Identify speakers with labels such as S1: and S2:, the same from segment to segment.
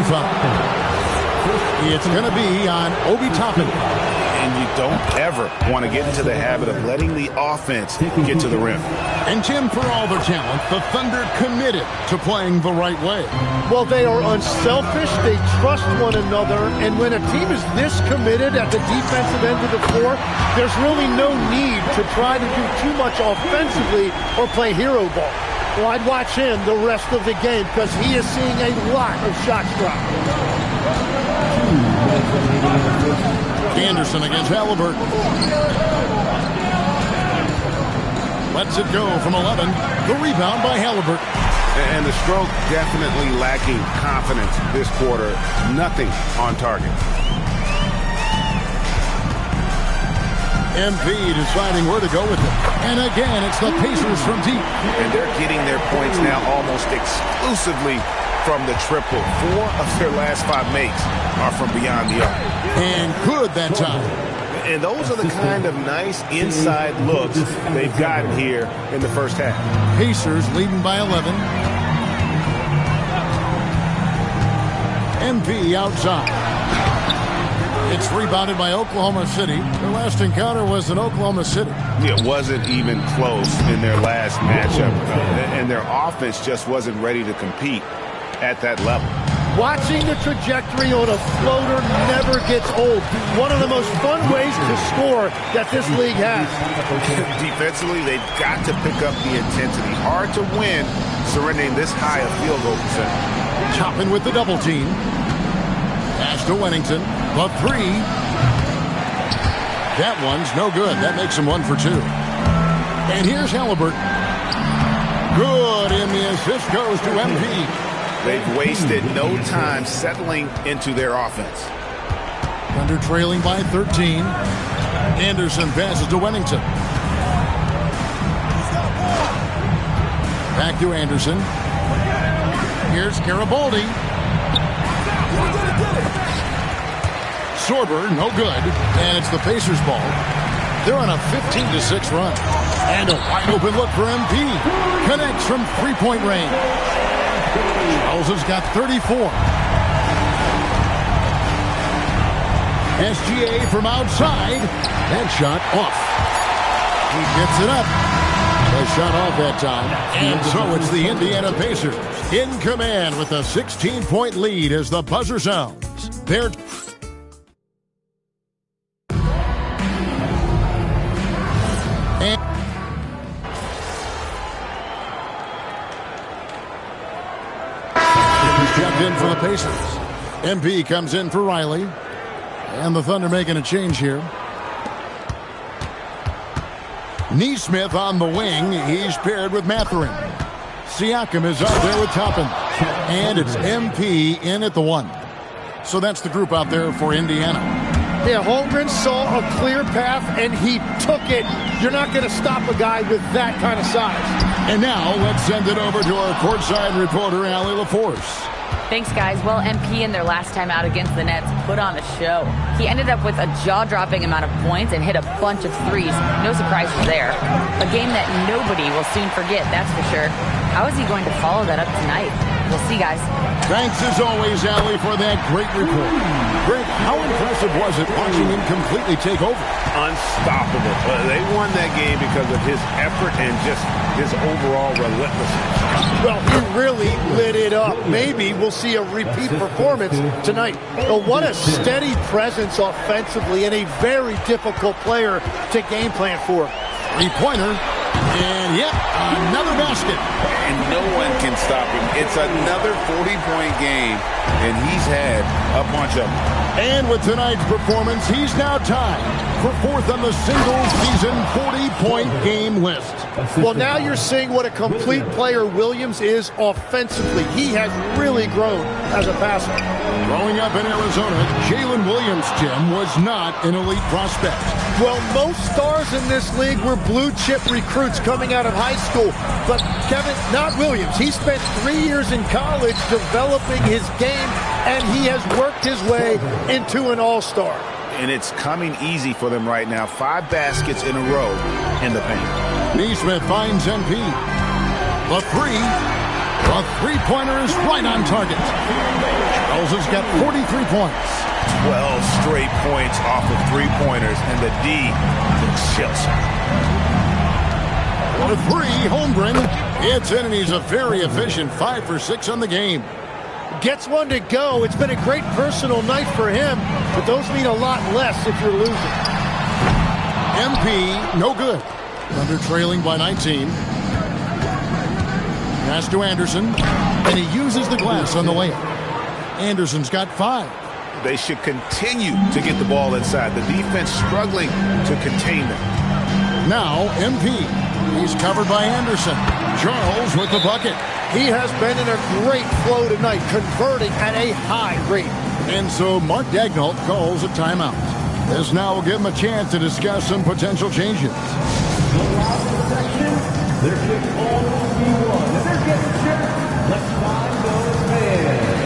S1: foul. It's going to be on Obi Toppin.
S2: And you don't ever want to get into the habit of letting the offense get to the rim.
S1: And Tim, for all their talent, the Thunder committed to playing the right way.
S3: Well, they are unselfish, they trust one another, and when a team is this committed at the defensive end of the floor, there's really no need to try to do too much offensively or play hero ball. Well, I'd watch him the rest of the game because he is seeing a lot of shots drop.
S1: Anderson against Halliburton. Lets it go from 11. The rebound by Halliburton.
S2: And the stroke definitely lacking confidence this quarter. Nothing on target.
S1: MP deciding where to go with it. And again, it's the Pacers from deep.
S2: And they're getting their points now almost exclusively from the triple. 4 of their last 5 makes are from beyond the arc.
S1: And good that time.
S2: And those are the kind of nice inside looks they've gotten here in the first half.
S1: Pacers leading by 11. MP outside. It's rebounded by Oklahoma City. Their last encounter was in Oklahoma City.
S2: It wasn't even close in their last matchup. And their offense just wasn't ready to compete at that level.
S3: Watching the trajectory on a floater never gets old. One of the most fun ways to score that this league has.
S2: Defensively, they've got to pick up the intensity. Hard to win surrendering this high a field goal percentage.
S1: Toppin with the double team. Pass to Wennington. The 3. That one's no good. That makes him 1 for 2. And here's Halliburton. Good, and the assist goes to MP.
S2: They've wasted no time settling into their offense.
S1: Thunder trailing by 13. Anderson passes to Wennington. Back to Anderson. Here's Garibaldi. Sorber, no good. And it's the Pacers ball. They're on a 15-6 run. And a wide open look for MP. Connects from three-point range. Charles has got 34. SGA from outside. That shot off. He gets it up. A shot off that time. And so it's the Indiana Pacers in command with a 16-point lead as the buzzer sounds. They're checked in for the Pacers. MP comes in for Riley. And the Thunder making a change here. Neesmith on the wing. He's paired with Mathurin. Siakam is out there with Toppin. And it's MP in at the 1. So that's the group out there for Indiana.
S3: Yeah, Holmgren saw a clear path, and he took it. You're not going to stop a guy with that kind of size.
S1: And now let's send it over to our courtside reporter, Allie LaForce.
S4: Thanks, guys. Well, MP in their last time out against the Nets put on a show. He ended up with a jaw-dropping amount of points and hit a bunch of threes. No surprises there. A game that nobody will soon forget, that's for sure. How is he going to follow that up tonight? We'll see, guys.
S1: Thanks, as always, Allie, for that great report. Greg, how impressive was it watching him completely take over?
S2: Unstoppable. They won that game because of his effort and just his overall relentlessness.
S3: Well, he really lit it up. Maybe we'll see a repeat performance tonight. But what a steady presence offensively and a very difficult player to game plan for.
S1: Three-pointer. And yep, another basket.
S2: And no one can stop him. It's another 40-point game, and he's had a bunch of them.
S1: And with tonight's performance, he's now tied for 4th on the single-season 40-point game list.
S3: Well, now you're seeing what a complete player Williams is offensively. He has really grown as a passer.
S1: Growing up in Arizona, Jalen Williams, Tim, was not an elite prospect.
S3: Well, most stars in this league were blue-chip recruits coming out of high school. But, Kevin, not Williams. He spent 3 years in college developing his game, and he has worked his way into an all-star.
S2: And it's coming easy for them right now. 5 baskets in a row in the paint.
S1: Neesmith finds MP. The 3. The three-pointer is right on target. Charles has got 43 points.
S2: 12 straight points off of three-pointers, and the D looks chills.
S1: For three, Holmgren. It's in, and he's a very efficient 5 for 6 on the game.
S3: Gets one to go. It's been a great personal night for him, but those mean a lot less if you're losing.
S1: MP, no good. Thunder trailing by 19. Pass to Anderson, and he uses the glass on the layup. Anderson's got 5.
S2: They should continue to get the ball inside. The defense struggling to contain them.
S1: Now, MP. He's covered by Anderson. Charles with the bucket.
S3: He has been in a great flow tonight, converting at a high rate.
S1: And so Mark Daignault calls a timeout. This now will give him a chance to discuss some potential changes.
S5: Their kick ball will be one. And they're getting checked. Let's find those fans.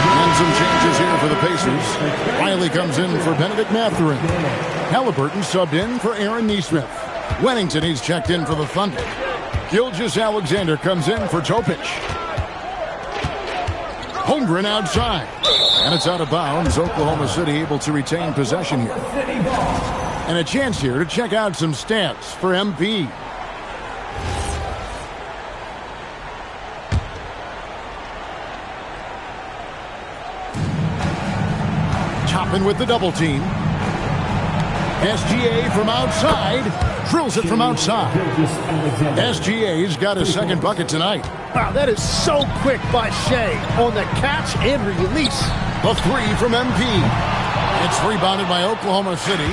S1: And some changes here for the Pacers. Riley comes in for Benedict Mathurin. Halliburton subbed in for Aaron Nesmith. Wennington, he's checked in for the Thunder. Gilgeous-Alexander comes in for Topic. Holmgren outside. And it's out of bounds. Oklahoma City able to retain possession here. And a chance here to check out some stats for MP. Toppin with the double team. SGA from outside. Drills it from outside. SGA's got his second bucket tonight.
S3: Wow, that is so quick by Shea on the catch and release.
S1: The three from MP. It's rebounded by Oklahoma City.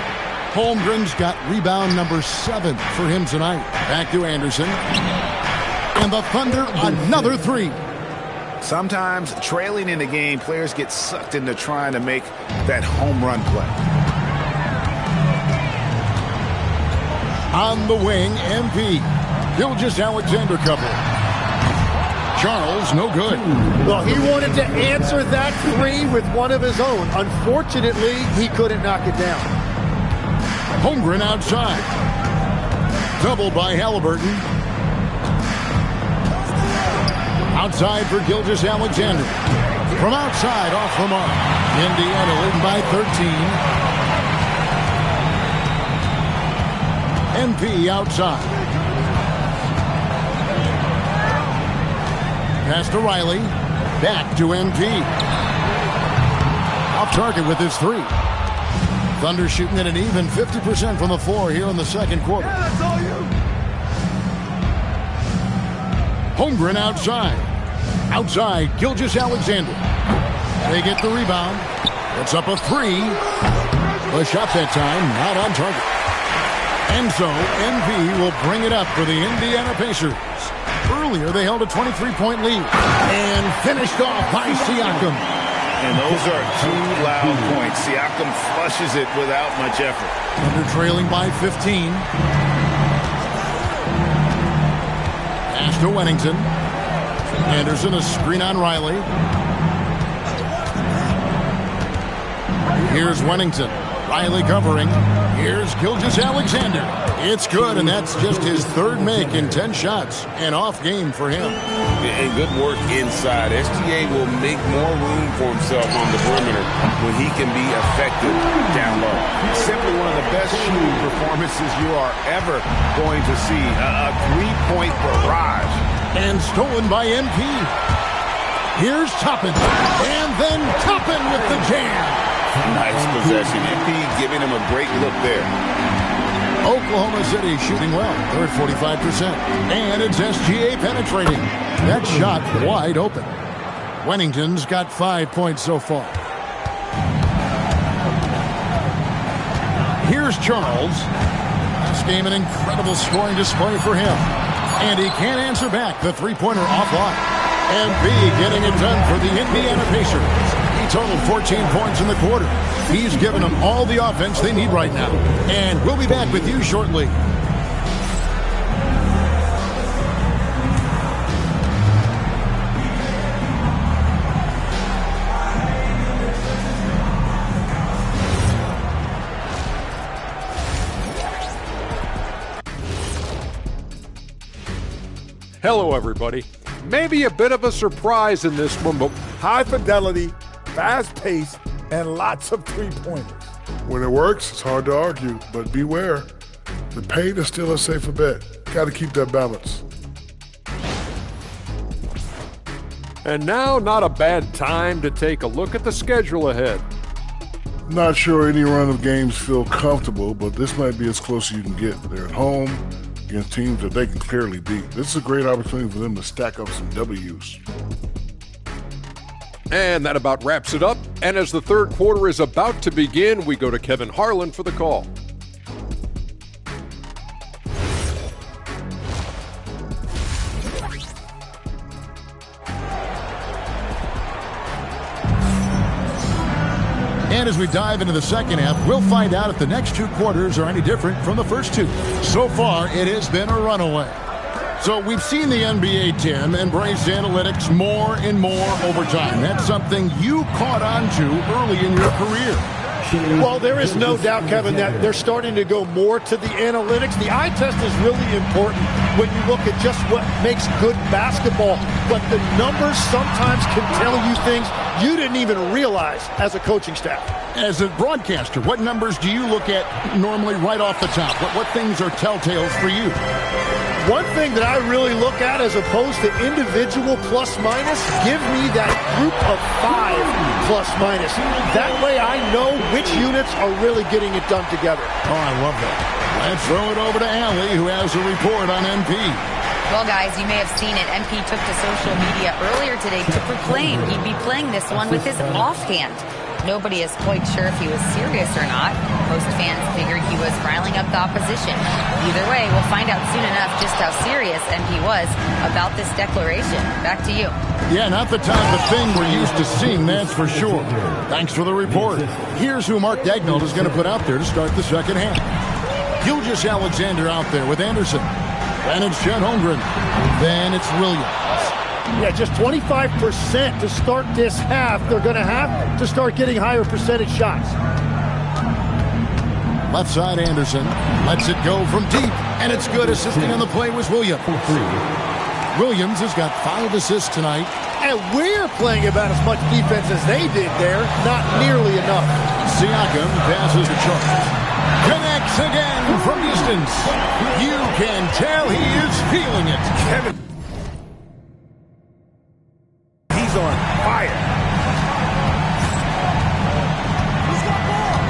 S1: Holmgren's got rebound number 7 for him tonight. Back to Anderson. And the Thunder, another 3.
S2: Sometimes trailing in the game, players get sucked into trying to make that home run play.
S1: On the wing, MP. Gilgeous-Alexander cover. Charles, no good.
S3: Well, he wanted to answer that 3 with one of his own. Unfortunately, he couldn't knock it down.
S1: Holmgren outside. Doubled by Halliburton. Outside for Gilgeous-Alexander. From outside, off the mark. Indiana leading by 13. MP outside. Pass to Riley. Back to MP. Off target with his 3. Thunder shooting at an even 50% from the floor here in the second quarter.
S5: Yeah, that's all you.
S1: Holmgren outside. Outside, Gilgeous-Alexander. They get the rebound. It's up a 3. The shot that time, not on target. And so, MP will bring it up for the Indiana Pacers. Earlier, they held a 23-point lead. And finished off by Siakam.
S2: And those are 2 loud points. Siakam flushes it without much effort.
S1: Thunder trailing by 15. Pass to Wennington. Anderson, a screen on Riley. Here's Wennington. Riley covering. Here's Gilgeous-Alexander. It's good, and that's just his 3rd make in 10 shots. An off game for him.
S6: And good work inside. SGA will make more room for himself on the perimeter when he can be effective down low.
S2: Simply one of the best shooting performances you are ever going to see. A 3-point barrage.
S1: And stolen by MP. Here's Toppin. And then Toppin with the jam.
S6: Nice possession. MP giving him a great look there.
S1: Oklahoma City shooting well. They're at 45%. And it's SGA penetrating. That shot wide open. Wennington's got 5 points so far. Here's Charles. This game an incredible scoring display for him. And he can't answer back the 3-pointer offline. MP getting it done for the Indiana Pacers. He totaled 14 points in the quarter. He's given them all the offense they need right now. And we'll be back with you shortly.
S7: Hello, everybody. Maybe a bit of a surprise in this one, but
S8: high fidelity, fast pace, and lots of three-pointers.
S9: When it works, it's hard to argue, but beware. The paint is still a safer bet. Got to keep that balance.
S7: And now, not a bad time to take a look at the schedule ahead.
S9: Not sure any run of games feel comfortable, but this might be as close as you can get. They're at home against teams that they can clearly beat. This is a great opportunity for them to stack up some W's.
S7: And that about wraps it up. And as the third quarter is about to begin, we go to Kevin Harlan for the call.
S1: And as we dive into the second half, we'll find out if the next two quarters are any different from the first two. So far, it has been a runaway. So we've seen the NBA, Tim, embrace analytics more and more over time. That's something you caught on to early in your career.
S3: Well, there is no doubt, Kevin, that they're starting to go more to the analytics. The eye test is really important when you look at just what makes good basketball. But the numbers sometimes can tell you things you didn't even realize as a coaching staff.
S1: As a broadcaster, what numbers do you look at normally right off the top? What things are telltales for you?
S3: One thing that I really look at as opposed to individual plus-minus, give me that group of 5 plus-minus. That way I know which units are really getting it done together.
S1: Oh, I love that. Let's throw it over to Allie, who has a report on MP.
S4: Well, guys, you may have seen it. MP took to social media earlier today to proclaim he'd be playing this one with his offhand. Nobody is quite sure if he was serious or not. Most fans figured he was riling up the opposition. Either way, we'll find out soon enough just how serious MP was about this declaration. Back to you.
S1: Yeah, not the type of thing we're used to seeing, that's for sure. Thanks for the report. Here's who Mark Daigneault is going to put out there to start the second half. Gilgeous-Alexander out there with Anderson. Then it's Chet Holmgren. Then it's Williams.
S3: Yeah, just 25% to start this half. They're going to have to start getting higher percentage shots.
S1: Left side Anderson lets it go from deep, and it's good. Assisting on the play was Williams. Williams has got 5 assists tonight.
S3: And we're playing about as much defense as they did there. Not nearly enough.
S1: Siakam passes the charge. Connects again from distance. You can tell he is feeling it.
S2: Kevin. He's on fire.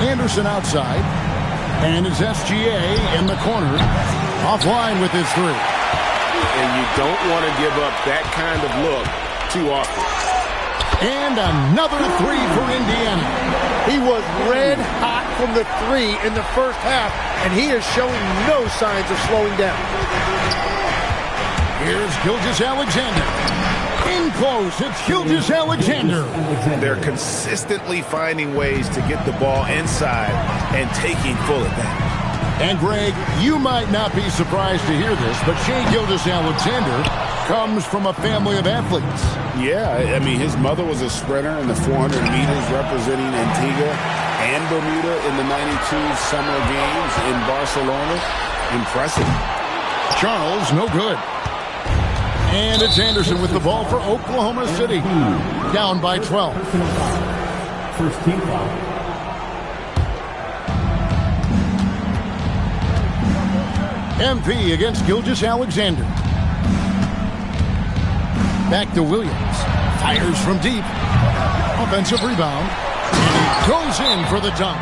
S1: Anderson outside. And it's SGA in the corner. Offline with his 3.
S2: And you don't want to give up that kind of look too often.
S1: And another 3 for Indiana.
S3: He was red hot from the 3 in the first half, and he is showing no signs of slowing down.
S1: Here's Gilgeous-Alexander. In close, it's Gilgeous-Alexander.
S2: They're consistently finding ways to get the ball inside and taking full advantage.
S1: And Greg, you might not be surprised to hear this, but Shai Gilgeous-Alexander comes from a family of athletes.
S2: Yeah, I mean, his mother was a sprinter in the 400 meters representing Antigua and Bermuda in the 92 Summer Games in Barcelona. Impressive.
S1: Charles, no good. And it's Anderson with the ball for Oklahoma City. Down by 12.
S5: First team foul.
S1: MP against Gilgeous-Alexander. Back to Williams. Fires from deep. Offensive rebound. And he goes in for the dunk.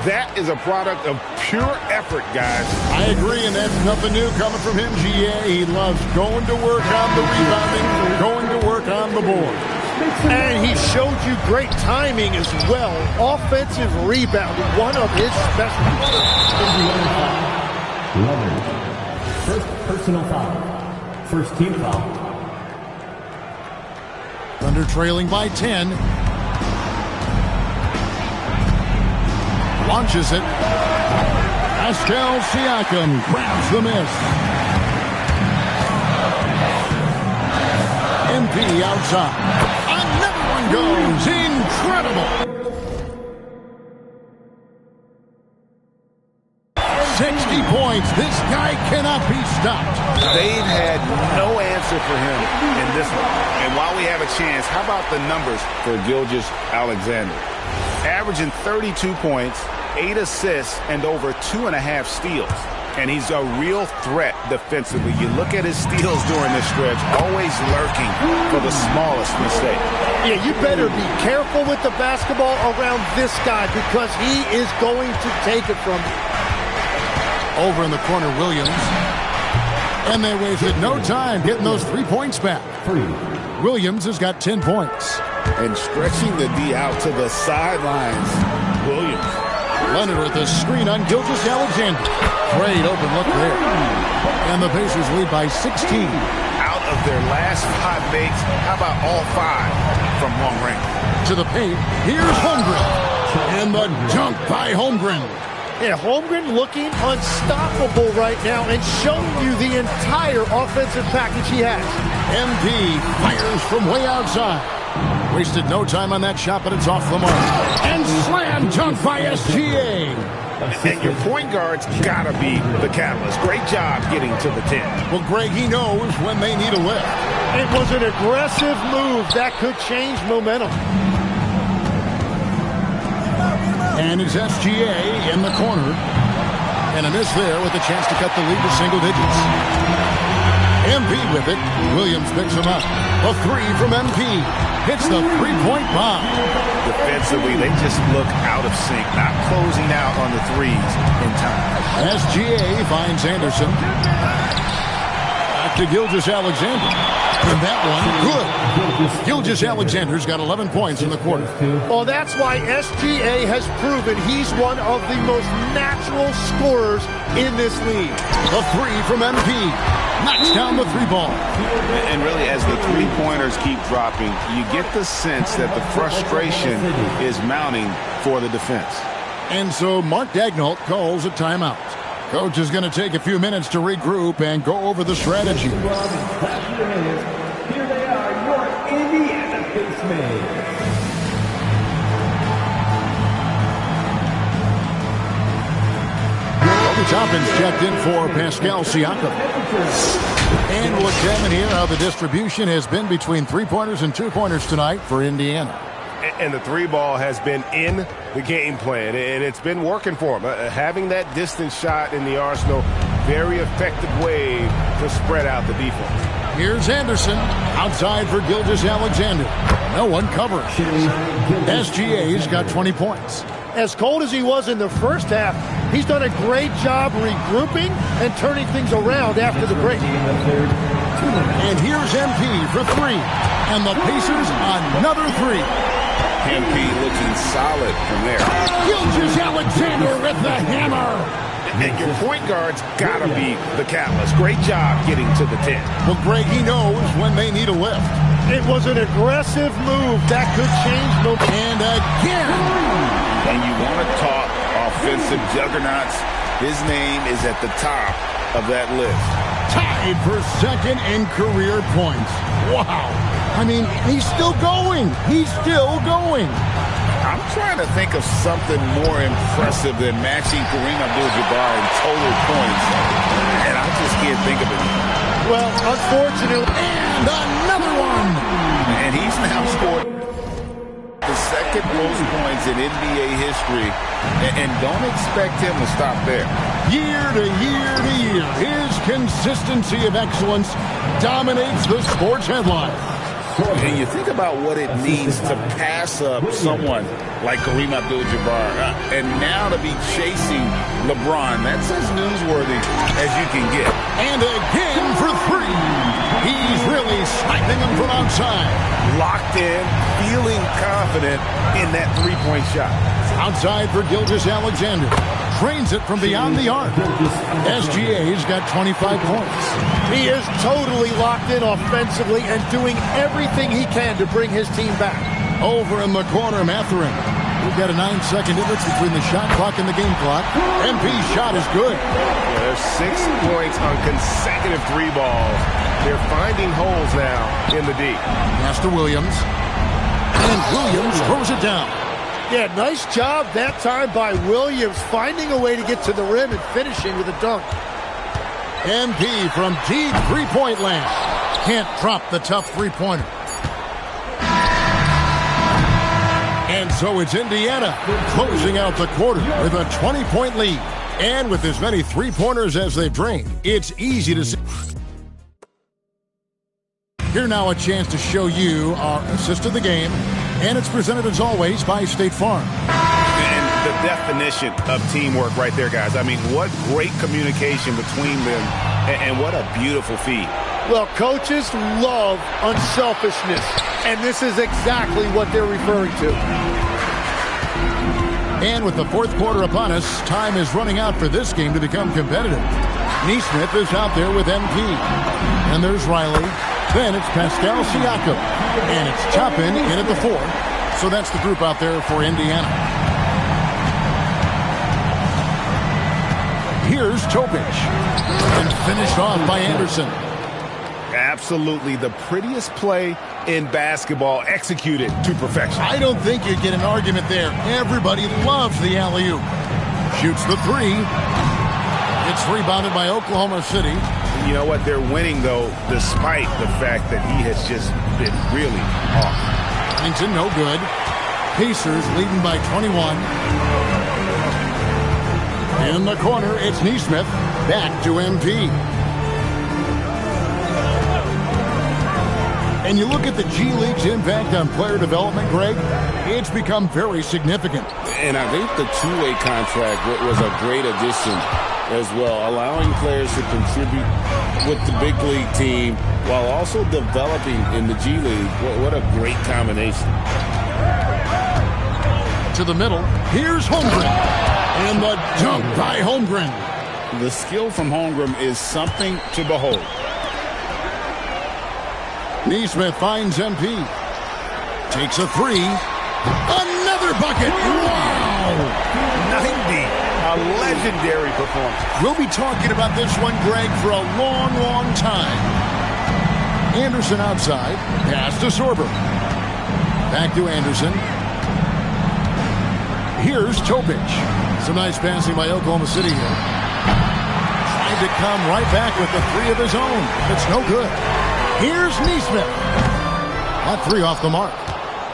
S2: That is a product of pure effort, guys.
S1: I agree, and that's nothing new coming from him, GA. He loves going to work on the rebounding, going to work on the board.
S3: And he showed you great timing as well. Offensive rebound, one of his specialties.
S5: 11. First personal foul. First team foul.
S1: Thunder trailing by 10. Launches it. Pascal Siakam grabs the miss. MP outside. Another one goes. Incredible. 60 points. points. This guy cannot be stopped.
S2: They've had no answer for him in this one. And while we have a chance, how about the numbers for Gilgeous-Alexander? Averaging 32 points, 8 assists, and over 2.5 steals. And he's a real threat defensively. You look at his steals during this stretch, always lurking for the smallest mistake.
S3: Yeah, you better be careful with the basketball around this guy because he is going to take it from you.
S1: Over in the corner, Williams. And they wasted no time getting those 3 points back. Williams has got 10 points.
S2: And stretching the D out to the sidelines, Williams.
S1: Leonard with a screen on Gilgeous-Alexander. Great open look there. And the Pacers lead by 16.
S2: Out of their last 5 makes, how about all 5 from long range?
S1: To the paint, here's Holmgren. And the dunk by Holmgren.
S3: Yeah, Holmgren looking unstoppable right now and showing you the entire offensive package he has.
S1: MP fires from way outside. Wasted no time on that shot, but it's off the mark. And slam dunk by SGA.
S2: And your point guard's got to be the catalyst. Great job getting to the 10.
S1: Well, Greg, he knows when they need a lift.
S3: It was an aggressive move that could change momentum.
S1: And it's SGA in the corner. And a miss there with a chance to cut the lead to single digits. MP with it. Williams picks him up. A 3 from MP. Hits the 3-point bomb.
S2: Defensively, they just look out of sync, not closing out on the threes in time.
S1: SGA finds Anderson. Back to Gilgeous-Alexander. And that one, good. Gilgeous-Alexander's got 11 points in the quarter.
S3: Well, that's why SGA has proven he's one of the most natural scorers in this league.
S1: A 3 from MP. Knocks down the 3-ball.
S2: And really, as the three-pointers keep dropping, you get the sense that the frustration is mounting for the defense.
S1: And so Mark Daigneault calls a timeout. Coach is going to take a few minutes to regroup and go over the strategy.
S5: Here they are, your Indiana Pacers.
S1: Toppin's checked in for Pascal Siakam. And we'll examine here how the distribution has been between 3-pointers and 2-pointers tonight for Indiana.
S10: And the 3-ball has been in the game plan, and it's been working for him. Having that distance shot in the arsenal, very effective way to spread out the defense.
S1: Here's Anderson, outside for Gilgeous-Alexander. No one covers. SGA's got 20 points.
S3: As cold as he was in the first half, he's done a great job regrouping and turning things around after the break.
S1: And here's MP for 3. And the Pacers another 3.
S2: MP looking solid from there.
S1: Gilgeous-Alexander with the hammer.
S10: And your point guard's got to be the catalyst. Great job getting to the 10.
S1: Well, Greg, he knows when they need a lift.
S3: It was an aggressive move that could change momentum.
S1: And again.
S2: And you want to talk offensive juggernauts, his name is at the top of that list.
S1: Tied for second in career points. Wow. I mean, he's still going. He's still going.
S2: I'm trying to think of something more impressive than matching Kareem Abdul-Jabbar in total points. And I just can't think of it.
S3: Well, unfortunately.
S1: And another one.
S2: And he's now scored the second most points in NBA history, and don't expect him to stop there.
S1: Year to year to year, his consistency of excellence dominates the sports headline.
S2: And you think about what it means to pass up someone like Kareem Abdul-Jabbar, and now to be chasing LeBron. That's as newsworthy as you can get.
S1: And again for 3. He's really sniping them from outside.
S10: Locked in, feeling confident in that 3-point shot.
S1: Outside for Gilgeous-Alexander. Drains it from beyond the arc. SGA's got 25 points.
S3: He is totally locked in offensively and doing everything he can to bring his team back.
S1: Over in the corner, Mathurin. We've got a 9-second difference between the shot clock and the game clock. MP's shot is good.
S10: Yeah, there's 6 points on consecutive 3 balls. They're finding holes now in the D.
S1: Pass to Williams. And Williams throws it down.
S3: Yeah, nice job that time by Williams, finding a way to get to the rim and finishing with a dunk.
S1: MP from deep three-point land. Can't drop the tough three-pointer. And so it's Indiana closing out the quarter with a 20-point lead. And with as many three-pointers as they've drained, it's easy to see. Here now a chance to show you our assist of the game. And it's presented as always by State Farm.
S2: And the definition of teamwork right there, guys. I mean, what great communication between them and what a beautiful feed.
S3: Well, coaches love unselfishness, and this is exactly what they're referring to.
S1: And with the fourth quarter upon us, time is running out for this game to become competitive. Neesmith is out there with MP. And there's Riley. Then it's Pascal Siakam. And it's Chilln in at the 4. So that's the group out there for Indiana. Here's Topic. And finished off by Anderson.
S2: Absolutely the prettiest play in basketball, executed to perfection.
S1: I don't think you'd get an argument there. Everybody loves the alley-oop. Shoots the 3. It's rebounded by Oklahoma City.
S2: You know what? They're winning, though, despite the fact that he has just been really off.
S1: Huntington, no good. Pacers leading by 21. In the corner, it's Neesmith. Back to MP. And you look at the G League's impact on player development, Greg, it's become very significant.
S6: And I think the two-way contract was a great addition as well, allowing players to contribute with the big league team while also developing in the G League. What a great combination.
S1: To the middle, here's Holmgren. And the dunk by Holmgren.
S2: The skill from Holmgren is something to behold.
S1: Neesmith finds MP. Takes a 3. Another bucket. Wow!
S2: 90. A legendary performance.
S1: We'll be talking about this one, Greg, for a long, long time. Anderson outside. Pass to Sorber. Back to Anderson. Here's Topic. Some nice passing by Oklahoma City here. Trying to come right back with the 3 of his own. It's no good. Here's Neesmith. That 3 off the mark.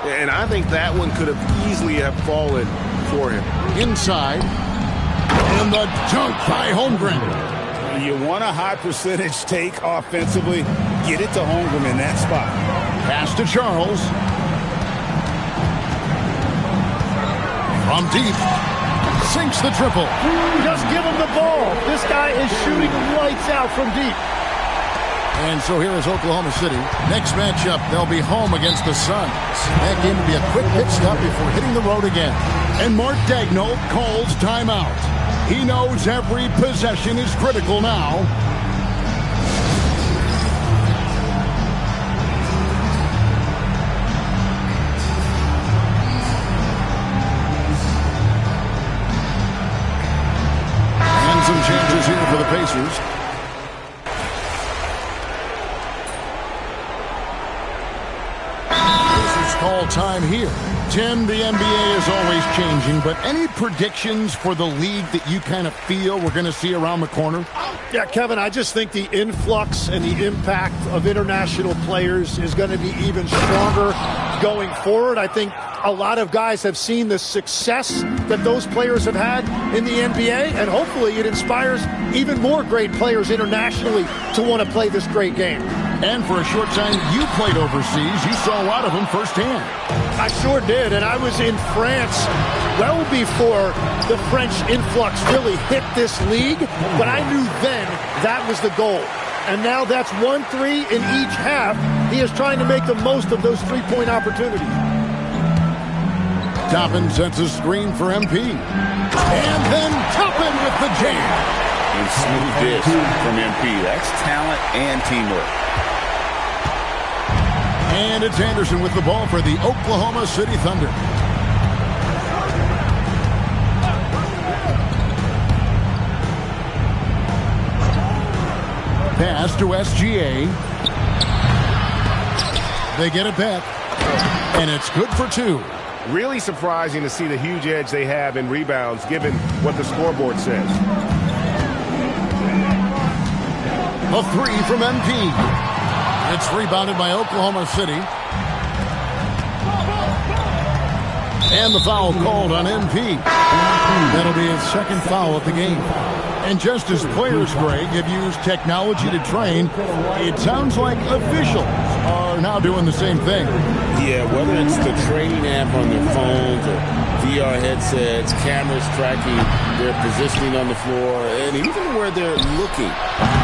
S2: And I think that one could have easily have fallen for him.
S1: Inside. And the dunk by Holmgren.
S2: You want a high percentage take offensively, get it to Holmgren in that spot.
S1: Pass to Charles. From deep. Sinks the triple.
S3: Just give him the ball. This guy is shooting lights out from deep.
S1: And so here is Oklahoma City. Next matchup, they'll be home against the Suns. That game will be a quick pit stop before hitting the road again. And Mark Daigneault calls timeout. He knows every possession is critical now. And some changes here for the Pacers. Call time here. Tim, the NBA is always changing, but any predictions for the league that you kind of feel we're going to see around the corner?
S3: Yeah, Kevin, I just think the influx and the impact of international players is going to be even stronger going forward. I think a lot of guys have seen the success that those players have had in the NBA, and hopefully it inspires even more great players internationally to want to play this great game.
S1: And for a short time, you played overseas. You saw a lot of them firsthand.
S3: I sure did, and I was in France well before the French influx really hit this league, but I knew then that was the goal. And now that's 1-3 in each half. He is trying to make the most of those three-point opportunities.
S1: Toppin sets a screen for MP. And then Toppin with the jam.
S2: And smooth dish from MP. That's talent and teamwork.
S1: And it's Anderson with the ball for the Oklahoma City Thunder. Pass to SGA. They get it back. And it's good for 2.
S10: Really surprising to see the huge edge they have in rebounds given what the scoreboard says.
S1: A three from MP. It's rebounded by Oklahoma City. And the foul called on MP. That'll be his second foul of the game. And just as players, Greg, have used technology to train, it sounds like officials are now doing the same thing.
S6: Yeah, whether it's the training app on their phones or VR headsets, cameras tracking their positioning on the floor, and even where they're looking,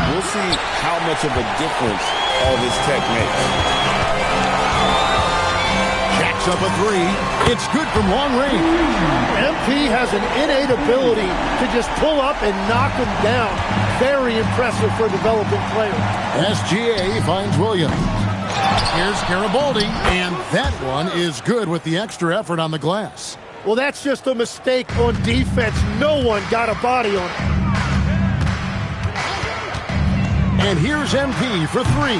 S6: we'll see how much of a difference all this tech makes.
S1: Jacks up a three. It's good from long range.
S3: MP has an innate ability to just pull up and knock him down. Very impressive for a developing player.
S1: SGA finds Williams. Here's Garibaldi, and that one is good with the extra effort on the glass.
S3: Well, that's just a mistake on defense. No one got a body on it.
S1: And here's MP for three,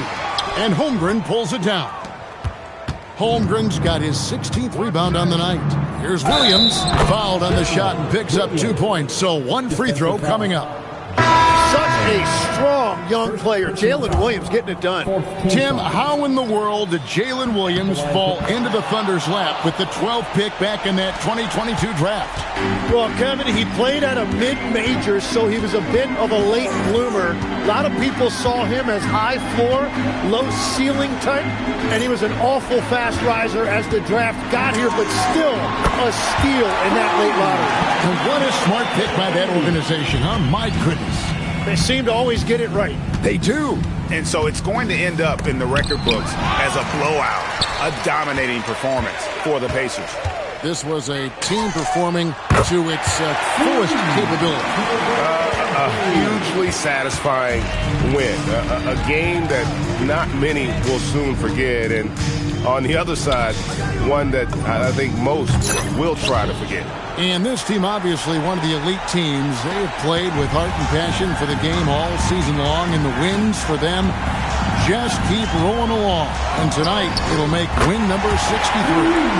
S1: and Holmgren pulls it down. Holmgren's got his 16th rebound on the night. Here's Williams, fouled on the shot and picks up 2 points, so one free throw coming up.
S3: Such a strong young player. Jalen Williams getting it done.
S1: Tim, how in the world did Jalen Williams fall into the Thunder's lap with the 12th pick back in that 2022 draft?
S3: Well, Kevin, he played at a mid-major, so he was a bit of a late bloomer. A lot of people saw him as high floor, low ceiling type, and he was an awful fast riser as the draft got here, but still a steal in that late lottery.
S1: And what a smart pick by that organization, huh? My goodness.
S3: They seem to always get it right.
S1: They do.
S2: And so it's going to end up in the record books as a blowout, a dominating performance for the Pacers.
S1: This was a team performing to its fullest capability.
S10: A hugely satisfying win. A game that not many will soon forget. And on the other side, one that I think most will try to forget.
S1: And this team, obviously one of the elite teams. They have played with heart and passion for the game all season long, and the wins for them just keep rolling along. And tonight, it'll make win number 63.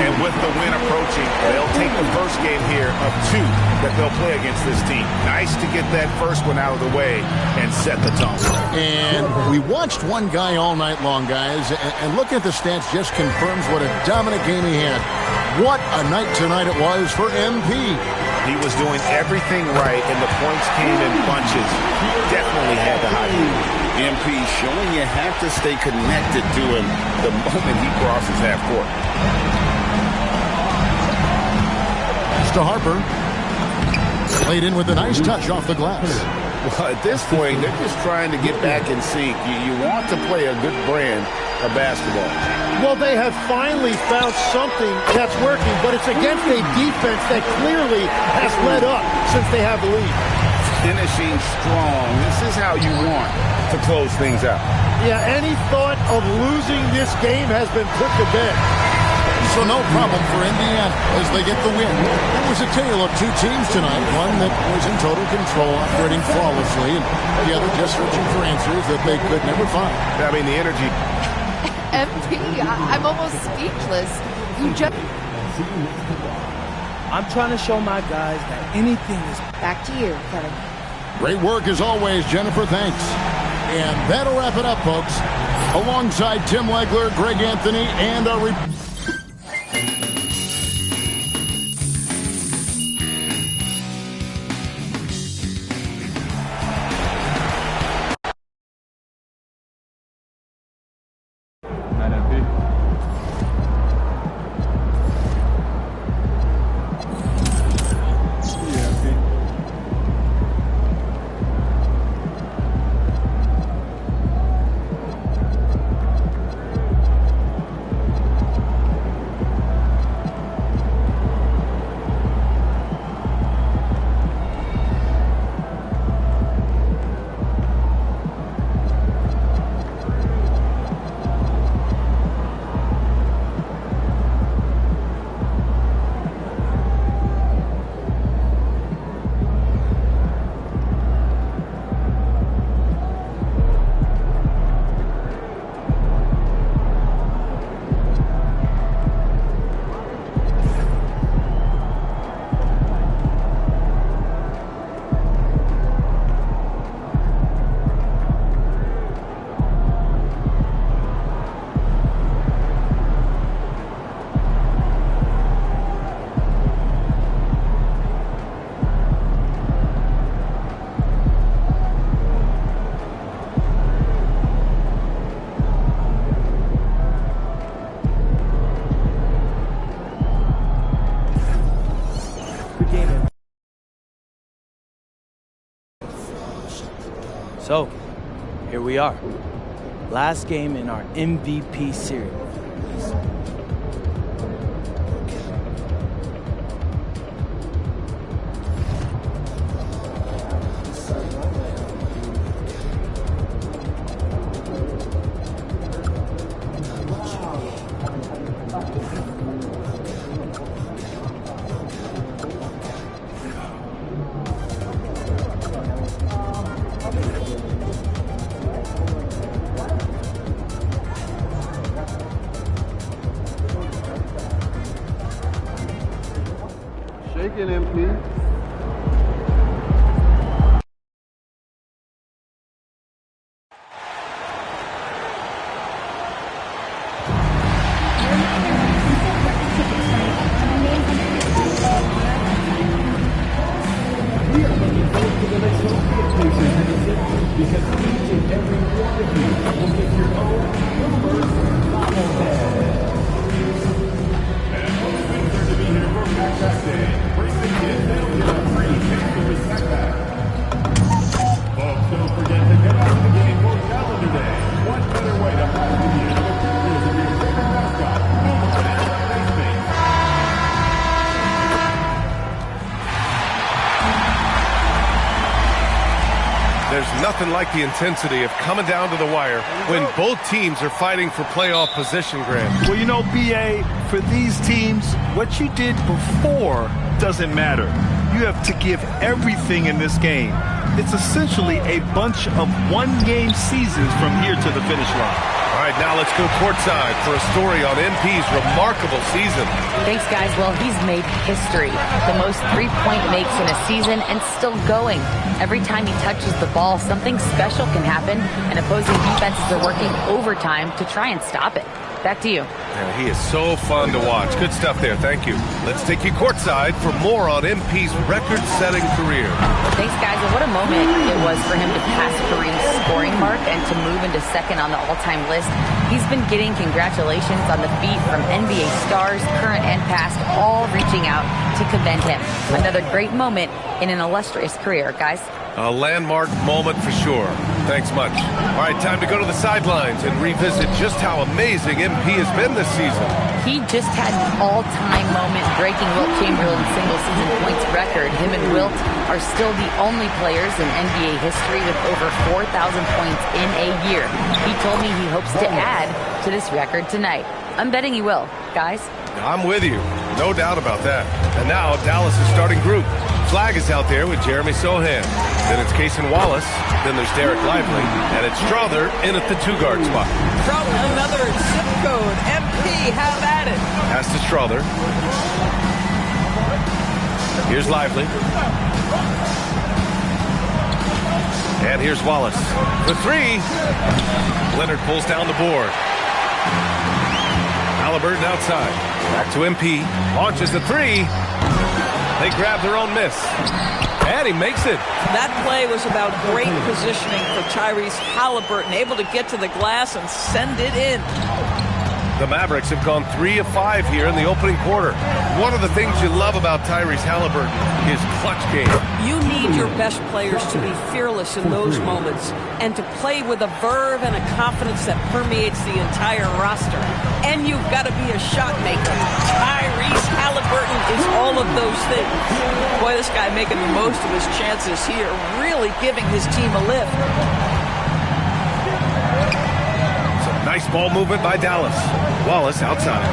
S2: And with the win approaching, they'll take the first game here of 2 that they'll play against this team. Nice to get that first one out of the way and set the tone.
S1: And we watched one guy all night long, guys, and looking at the stats just confirms what a dominant game he had. What a night tonight it was for MP.
S2: He was doing everything right, and the points came in bunches. Definitely had the high view.
S6: MP showing you have to stay connected to him the moment he crosses half court.
S1: To Harper. Played in with a nice touch off the glass.
S6: Well, at this point, they're just trying to get back in sync. You want to play a good brand of basketball.
S3: Well, they have finally found something that's working, but it's against a defense that clearly has led up since they have the lead.
S6: Finishing strong. This is how you want to close things out.
S3: Yeah, any thought of losing this game has been put to bed.
S1: So no problem for Indiana as they get the win. It was a tale of 2 teams tonight. One that was in total control, operating flawlessly, and the other just searching for answers that they could never find.
S10: I mean, the energy.
S11: MP, I'm almost speechless. You just...
S5: I'm trying to show my guys that anything is...
S11: Back to you, Kevin.
S1: Great work as always, Jennifer. Thanks. And that'll wrap it up, folks. Alongside Tim Legler, Greg Anthony, and our...
S12: So, here we are. Last game in our MVP series.
S13: Shaking MP.
S5: Because each and every one of you will get your own numbered bobblehead. And most things are to be here for Backpack Day. Bring the kids, they'll get a free victory backpack. Folks, don't forget to get out of the game for Calendar Day. What better way to have the year than the pictures of your favorite mascot, Bobblehead and Face Paint.
S10: There's nothing like the intensity of coming down to the wire when both teams are fighting for playoff position, Grant.
S14: Well, you know, B.A., for these teams, what you did before doesn't matter. You have to give everything in this game. It's essentially a bunch of one-game seasons from here to the finish line.
S10: All right, now let's go courtside for a story on MP's remarkable season.
S4: Thanks, guys. Well, he's made history. The most three-point makes in a season and still going. Every time he touches the ball, something special can happen, and opposing defenses are working overtime to try and stop it. Back to you.
S10: Yeah, he is so fun to watch. Good stuff there. Thank you. Let's take you courtside for more on MP's record-setting career.
S4: Thanks, guys. And what a moment it was for him to pass Kareem's scoring mark and to move into second on the all-time list. He's been getting congratulations on the feet from NBA stars, current and past, all reaching out to commend him. Another great moment in an illustrious career, guys.
S10: A landmark moment for sure. Thanks much. All right, time to go to the sidelines and revisit just how amazing MP has been this season.
S4: He just had an all-time moment breaking Wilt Chamberlain's single-season points record. Him and Wilt are still the only players in NBA history with over 4,000 points in a year. He told me he hopes to add to this record tonight. I'm betting he will. Guys?
S10: I'm with you. No doubt about that. And now Dallas' starting group. Flag is out there with Jeremy Sohan. Then it's Cason Wallace. Then there's Derek Lively. And it's Strother in at the two-guard spot.
S15: From another zip code, MP, have at it.
S10: Pass to Strother. Here's Lively. And here's Wallace. The three. Leonard pulls down the board. Halliburton outside. Back to MP. Launches the three. They grab their own miss. And he makes it.
S15: That play was about great positioning for Tyrese Halliburton, able to get to the glass and send it in.
S10: The Mavericks have gone 3 of 5 here in the opening quarter. One of the things you love about Tyrese Halliburton, his clutch game.
S15: You need your best players to be fearless in those moments and to play with a verve and a confidence that permeates the entire roster. And you've got to be a shot maker. Tyrese Halliburton is all of those things. Boy, this guy making the most of his chances here, really giving his team a lift.
S10: Nice ball movement by Dallas. Wallace outside.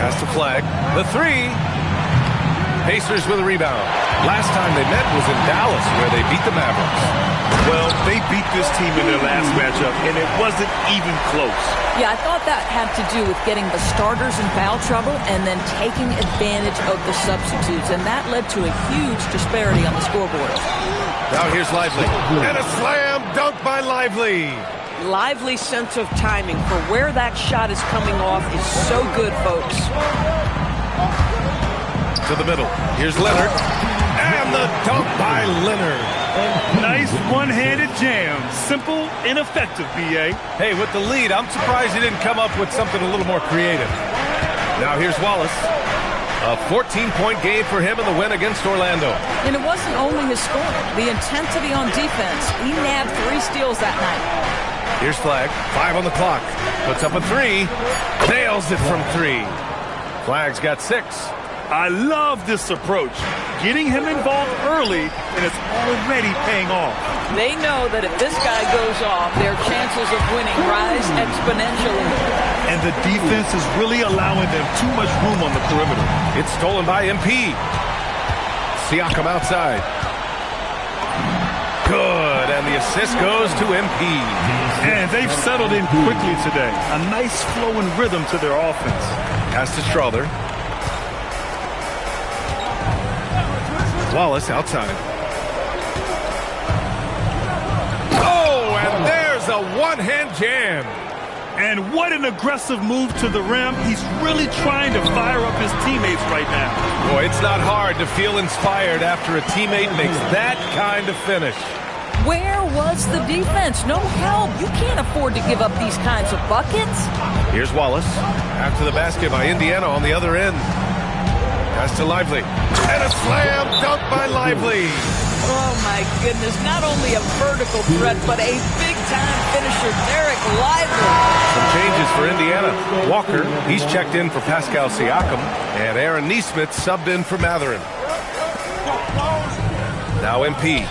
S10: Pass to Flag. The three. Pacers with a rebound. Last time they met was in Dallas, where they beat the Mavericks.
S14: Well, they beat this team in their last matchup, and it wasn't even close.
S15: Yeah, I thought that had to do with getting the starters in foul trouble and then taking advantage of the substitutes, and that led to a huge disparity on the scoreboard.
S10: Now here's Lively. And a slam dunk by Lively.
S15: Lively's sense of timing for where that shot is coming off is so good, folks.
S10: To the middle. Here's Leonard. And the dunk by Leonard.
S14: Nice one-handed jam. Simple and effective, B.A.
S10: Hey, with the lead, I'm surprised he didn't come up with something a little more creative. Now here's Wallace.
S16: A 14-point game for him in the win against Orlando.
S15: And it wasn't only his scoring. The intensity on defense. He nabbed 3 steals that night.
S16: Here's Flag. 5 on the clock. Puts up a 3. Nails it from 3. Flag's got 6.
S14: I love this approach. Getting him involved early, and it's already paying off.
S15: They know that if this guy goes off, their chances of winning rise exponentially.
S14: And the defense is really allowing them too much room on the perimeter.
S16: It's stolen by MP. Siakam outside. Good, and the assist goes to MP.
S14: And they've settled in quickly today. A nice flowing rhythm to their offense.
S16: Pass to Strother. Wallace outside. Oh, and there's a one-hand jam.
S14: And what an aggressive move to the rim. He's really trying to fire up his teammates right now.
S16: Boy, it's not hard to feel inspired after a teammate makes that kind of finish.
S15: Where was the defense? No help. You can't afford to give up these kinds of buckets.
S16: Here's Wallace. After the basket by Indiana on the other end. Pass to Lively. And a slam dunk by Lively.
S15: Oh, my goodness. Not only a vertical threat, but a big-time finisher, Derek Lively.
S16: Some changes for Indiana. Walker, he's checked in for Pascal Siakam. And Aaron Nesmith subbed in for Matherin. Now MP.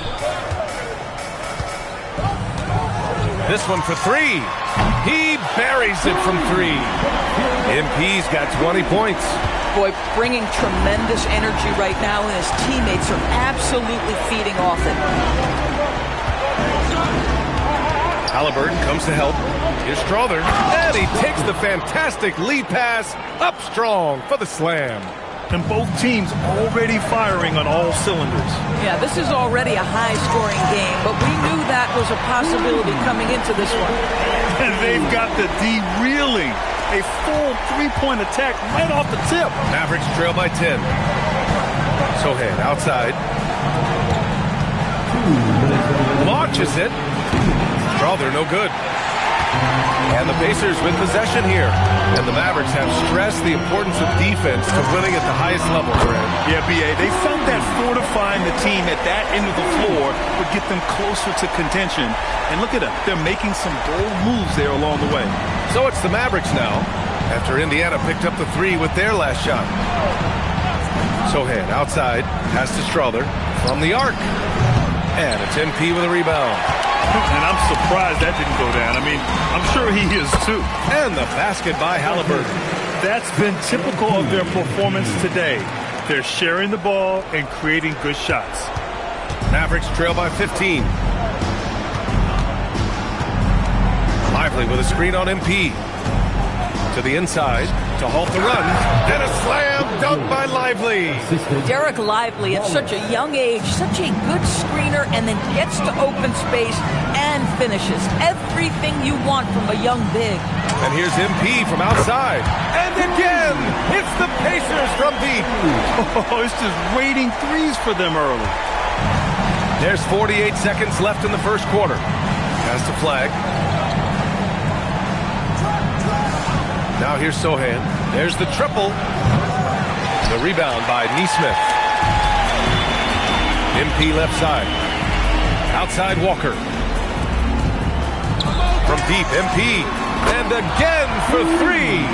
S16: This one for 3. He buries it from 3. MP's got 20 points.
S15: Boy, bringing tremendous energy right now, and his teammates are absolutely feeding off it.
S16: Halliburton comes to help. Here's Strother, and he takes the fantastic lead pass up strong for the slam.
S14: And both teams already firing on all cylinders.
S15: Yeah, this is already a high-scoring game, but we knew that was a possibility coming into this one.
S14: And they've got the D reeling. A full 3-point attack right off the tip.
S16: Mavericks trail by 10. Sohan outside. Launches it. Strother no good. And the Pacers with possession here. And the Mavericks have stressed the importance of defense to winning at the highest level, Brad.
S14: Yeah, B.A., they felt that fortifying the team at that end of the floor would get them closer to contention. And look at them. They're making some bold moves there along the way.
S16: So it's the Mavericks now, after Indiana picked up the 3 with their last shot. Sohan outside, pass to Strother from the arc. And it's MP with a rebound.
S14: And I'm surprised that didn't go down. I mean, I'm sure he is too.
S16: And the basket by Halliburton.
S14: That's been typical of their performance today. They're sharing the ball and creating good shots.
S16: Mavericks trail by 15. Lively with a screen on MP. To the inside to halt the run. And a slam dunk by Lively.
S15: Derek Lively at such a young age, such a good screener, and then gets to open space and finishes. Everything you want from a young big.
S16: And here's MP from outside. And again, it's the Pacers from deep.
S14: Oh, it's just raining threes for them early.
S16: There's 48 seconds left in the first quarter. Pass to Flag. Now here's Sohan. There's the triple. The rebound by Nesmith. MP left side. Outside Walker. From deep, MP. And again for 3.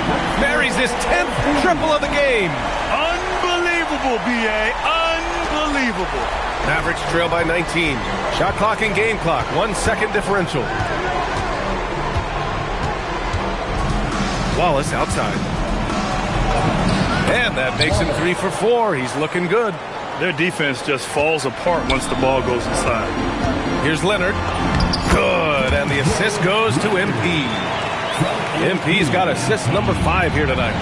S16: Buries his 10th triple of the game.
S14: Unbelievable, B.A. Unbelievable.
S16: Mavericks trail by 19. Shot clock and game clock. 1 second differential. Wallace outside. And that makes him 3 for 4. He's looking good.
S14: Their defense just falls apart once the ball goes inside.
S16: Here's Leonard. Good. And the assist goes to MP. MP's got assist number 5 here tonight.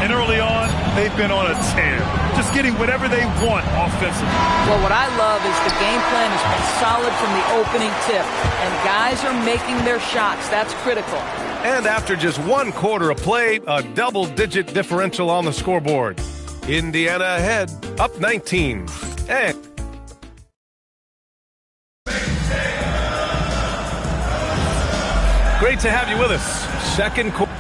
S14: And early on, they've been on a tear. Just getting whatever they want offensively.
S15: Well, what I love is the game plan has been solid from the opening tip. And guys are making their shots. That's critical.
S16: And after just 1 quarter of play, a double-digit differential on the scoreboard. Indiana ahead, up 19. And great to have you with us. Second quarter.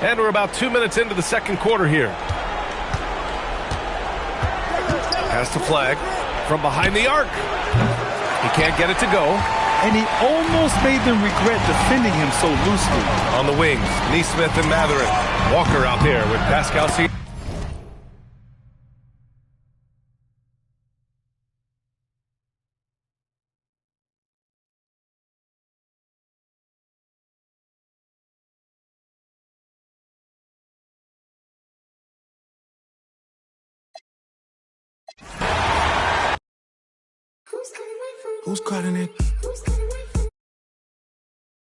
S16: And we're about 2 minutes into the second quarter here. Has to flag from behind the arc. He can't get it to go.
S14: And he almost made them regret defending him so loosely.
S16: On the wings, Neesmith and Matherin. Walker out there with Pascal C.
S5: Who's calling it?